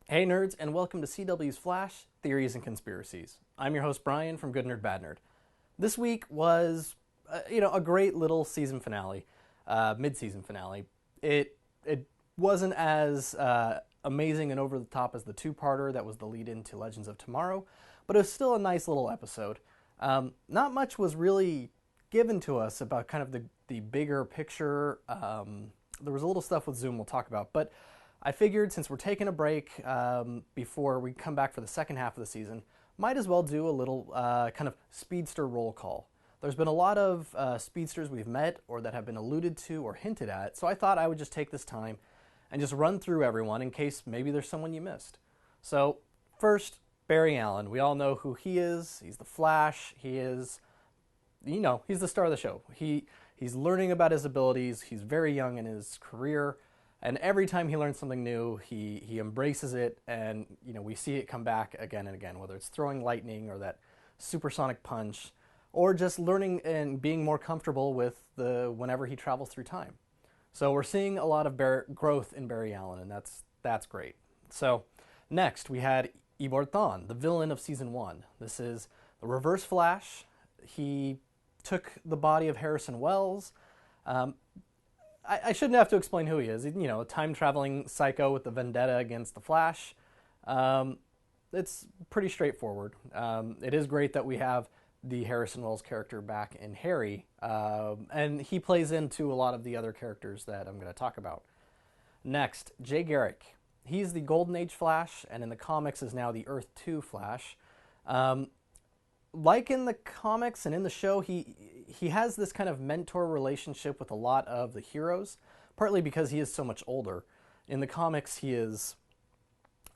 Hey nerds, and welcome to CW's Flash, Theories and Conspiracies. I'm your host Brian from Good Nerd Bad Nerd. This week was, a great little season finale, mid-season finale. It wasn't as amazing and over the top as the two-parter that was the lead-in to Legends of Tomorrow, but it was still a nice little episode. Not much was really given to us about kind of the bigger picture. There was a little stuff with Zoom we'll talk about, but I figured since we're taking a break before we come back for the second half of the season, might as well do a little kind of speedster roll call. There's been a lot of speedsters we've met or that have been alluded to or hinted at, so I thought I would just take this time and just run through everyone in case maybe there's someone you missed. So first, Barry Allen. We all know who he is. He's the Flash. He is, he's the star of the show. He's learning about his abilities. He's very young in his career. And every time he learns something new, he embraces it, and we see it come back again and again, whether it's throwing lightning or that supersonic punch, or just learning and being more comfortable with whenever he travels through time. So we're seeing a lot of growth in Barry Allen, and that's great. So next we had Eobard Thawne, the villain of season 1. This is the Reverse Flash. He took the body of Harrison Wells. I shouldn't have to explain who he is. A time-traveling psycho with a vendetta against the Flash. It's pretty straightforward. It is great that we have the Harrison Wells character back in Harry, and he plays into a lot of the other characters that I'm going to talk about. Next, Jay Garrick. He's the Golden Age Flash, and in the comics is now the Earth 2 Flash. Like in the comics and in the show, he has this kind of mentor relationship with a lot of the heroes, partly because he is so much older. In the comics, he is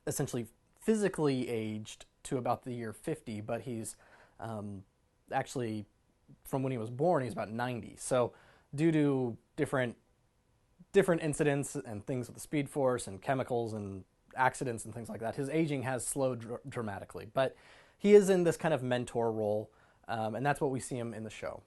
essentially physically aged to about the year 50, but he's actually, from when he was born, he's about 90. So due to different incidents and things with the Speed Force and chemicals and accidents and things like that, his aging has slowed dramatically. But he is in this kind of mentor role, and that's what we see him in the show.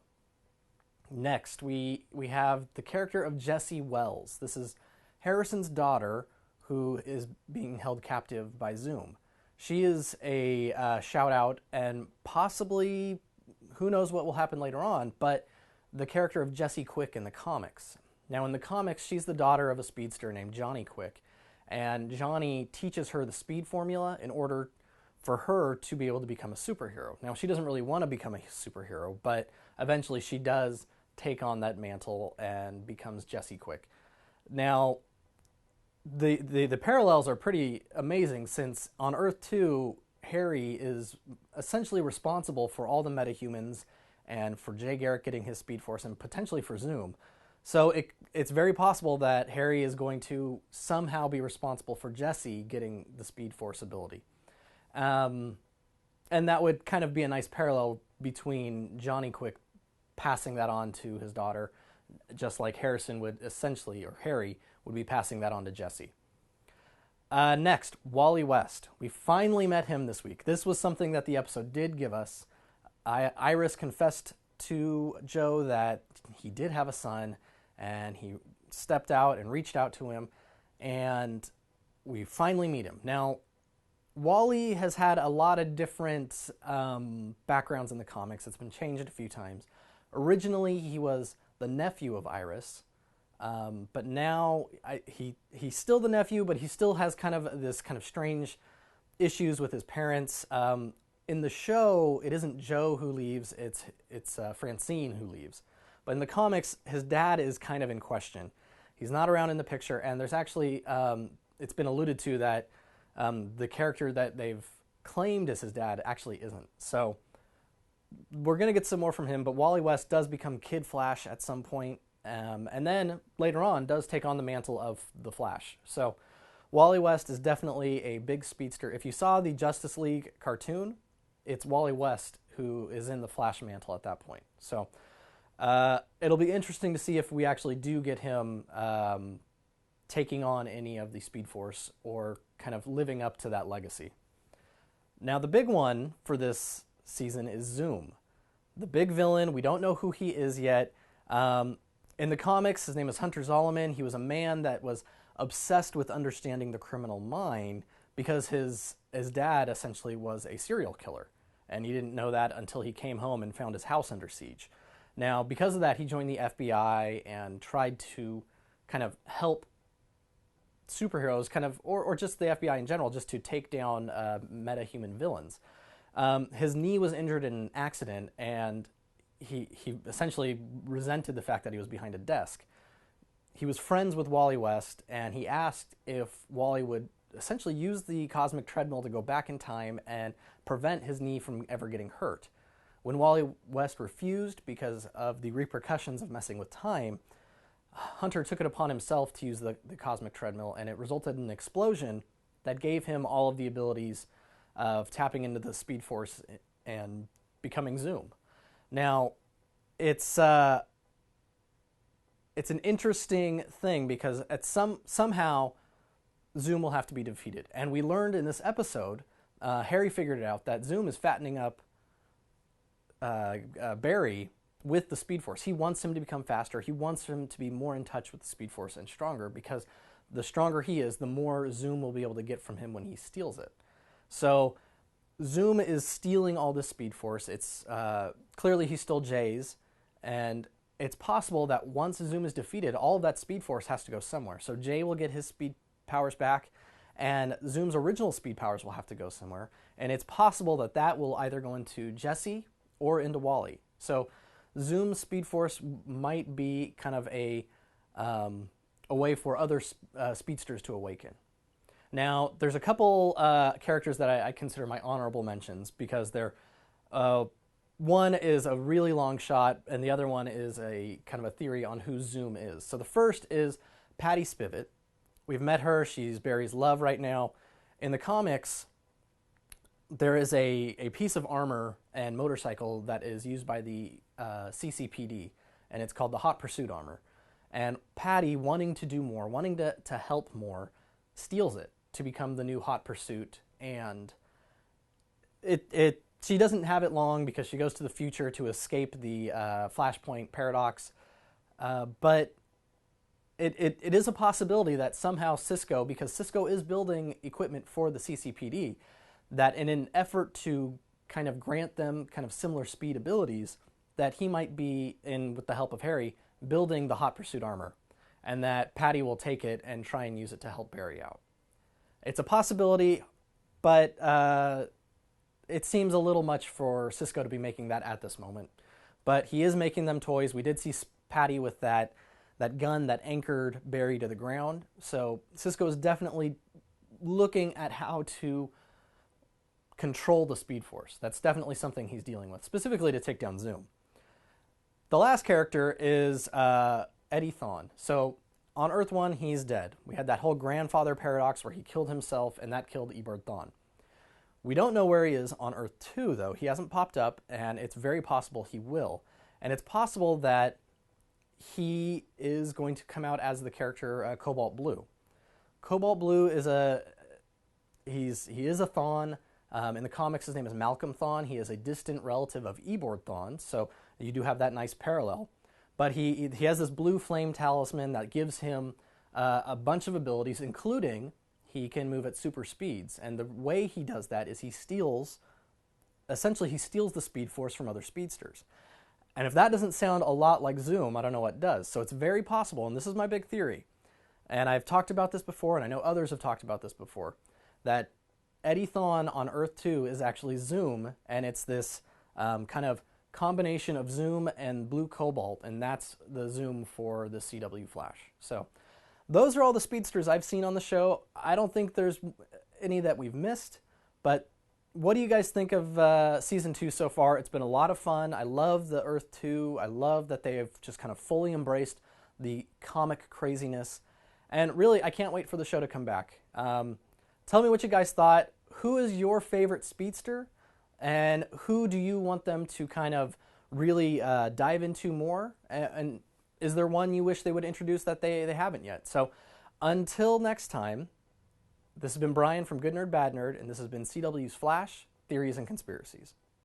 Next, we have the character of Jessie Wells. This is Harrison's daughter, who is being held captive by Zoom. She is a shout-out, and possibly, who knows what will happen later on, but the character of Jessie Quick in the comics. Now, in the comics, she's the daughter of a speedster named Johnny Quick, and Johnny teaches her the speed formula in order for her to be able to become a superhero. Now, she doesn't really want to become a superhero, but eventually she does take on that mantle and becomes Jessie Quick. Now, the parallels are pretty amazing, since on Earth 2, Harry is essentially responsible for all the metahumans and for Jay Garrick getting his Speed Force and potentially for Zoom. So it's very possible that Harry is going to somehow be responsible for Jessie getting the Speed Force ability. And that would kind of be a nice parallel between Johnny Quick passing that on to his daughter, just like Harrison would essentially, or Harry, would be passing that on to Jessie. Next, Wally West. We finally met him this week. This was something that the episode did give us. Iris confessed to Joe that he did have a son, and he stepped out and reached out to him, and we finally meet him. Now, Wally has had a lot of different backgrounds in the comics. It's been changed a few times. Originally, he was the nephew of Iris, but now he's still the nephew, but he still has kind of this kind of strange issues with his parents. In the show, it isn't Joe who leaves; it's Francine who leaves. But in the comics, his dad is kind of in question. He's not around in the picture, and there's actually it's been alluded to that the character that they've claimed as his dad actually isn't. So we're going to get some more from him, but Wally West does become Kid Flash at some point, and then later on does take on the mantle of the Flash. So Wally West is definitely a big speedster. If you saw the Justice League cartoon, it's Wally West who is in the Flash mantle at that point. So it'll be interesting to see if we actually do get him taking on any of the Speed Force or kind of living up to that legacy. Now, the big one for this season is Zoom. The big villain, we don't know who he is yet. In the comics, his name is Hunter Zolomon. He was a man that was obsessed with understanding the criminal mind, because his dad essentially was a serial killer, and he didn't know that until he came home and found his house under siege. Now, because of that, he joined the FBI and tried to kind of help superheroes, kind of, or just the FBI in general, just to take down meta-human villains. His knee was injured in an accident, and he essentially resented the fact that he was behind a desk. He was friends with Wally West, and he asked if Wally would essentially use the cosmic treadmill to go back in time and prevent his knee from ever getting hurt. When Wally West refused because of the repercussions of messing with time, Hunter took it upon himself to use the cosmic treadmill, and it resulted in an explosion that gave him all of the abilities of tapping into the Speed Force and becoming Zoom. Now, it's an interesting thing because somehow Zoom will have to be defeated. And we learned in this episode, Harry figured it out, that Zoom is fattening up Barry with the Speed Force. He wants him to become faster. He wants him to be more in touch with the Speed Force and stronger, because the stronger he is, the more Zoom will be able to get from him when he steals it. So Zoom is stealing all this Speed Force. It's clearly he stole Jay's, and it's possible that once Zoom is defeated, all of that Speed Force has to go somewhere. So Jay will get his speed powers back, and Zoom's original speed powers will have to go somewhere. And it's possible that that will either go into Jesse or into Wally. So Zoom's Speed Force might be kind of a way for other speedsters to awaken. Now, there's a couple characters that I consider my honorable mentions, because they're one is a really long shot, and the other one is a kind of a theory on who Zoom is. So the first is Patty Spivot. We've met her. She's Barry's love right now. In the comics, there is a piece of armor and motorcycle that is used by the CCPD, and it's called the Hot Pursuit armor. And Patty, wanting to do more, wanting to help more, steals it to become the new Hot Pursuit. And she doesn't have it long, because she goes to the future to escape the Flashpoint paradox. But it is a possibility that somehow Cisco, because Cisco is building equipment for the CCPD, that in an effort to kind of grant them kind of similar speed abilities, that he might be, with the help of Harry, building the Hot Pursuit armor, and that Patty will take it and try and use it to help Barry out. It's a possibility, but it seems a little much for Cisco to be making that at this moment. But he is making them toys. We did see Patty with that gun that anchored Barry to the ground. So Cisco is definitely looking at how to control the Speed Force. That's definitely something he's dealing with, specifically to take down Zoom. The last character is Eddie Thawne. So on Earth 1, he's dead. We had that whole grandfather paradox where he killed himself, and that killed Eobard Thawne. We don't know where he is on Earth 2, though. He hasn't popped up, and it's very possible he will. And it's possible that he is going to come out as the character Cobalt Blue. Cobalt Blue is he is a Thawne. In the comics, his name is Malcolm Thawne. He is a distant relative of Eobard Thawne, so you do have that nice parallel. But he has this blue flame talisman that gives him a bunch of abilities, including he can move at super speeds. And the way he does that is he steals the Speed Force from other speedsters. And if that doesn't sound a lot like Zoom, I don't know what does. So it's very possible, and this is my big theory, and I've talked about this before, and I know others have talked about this before, that Eddie Thawne on Earth 2 is actually Zoom, and it's this kind of combination of Zoom and Blue Cobalt, and that's the Zoom for the CW Flash. So those are all the speedsters I've seen on the show. I don't think there's any that we've missed, but what do you guys think of Season 2 so far? It's been a lot of fun. I love the Earth 2. I love that they have just kind of fully embraced the comic craziness. And really, I can't wait for the show to come back. Tell me what you guys thought. Who is your favorite speedster? And who do you want them to kind of really dive into more? And is there one you wish they would introduce that they haven't yet? So until next time, this has been Brian from Good Nerd, Bad Nerd, and this has been CW's Flash, Theories and Conspiracies.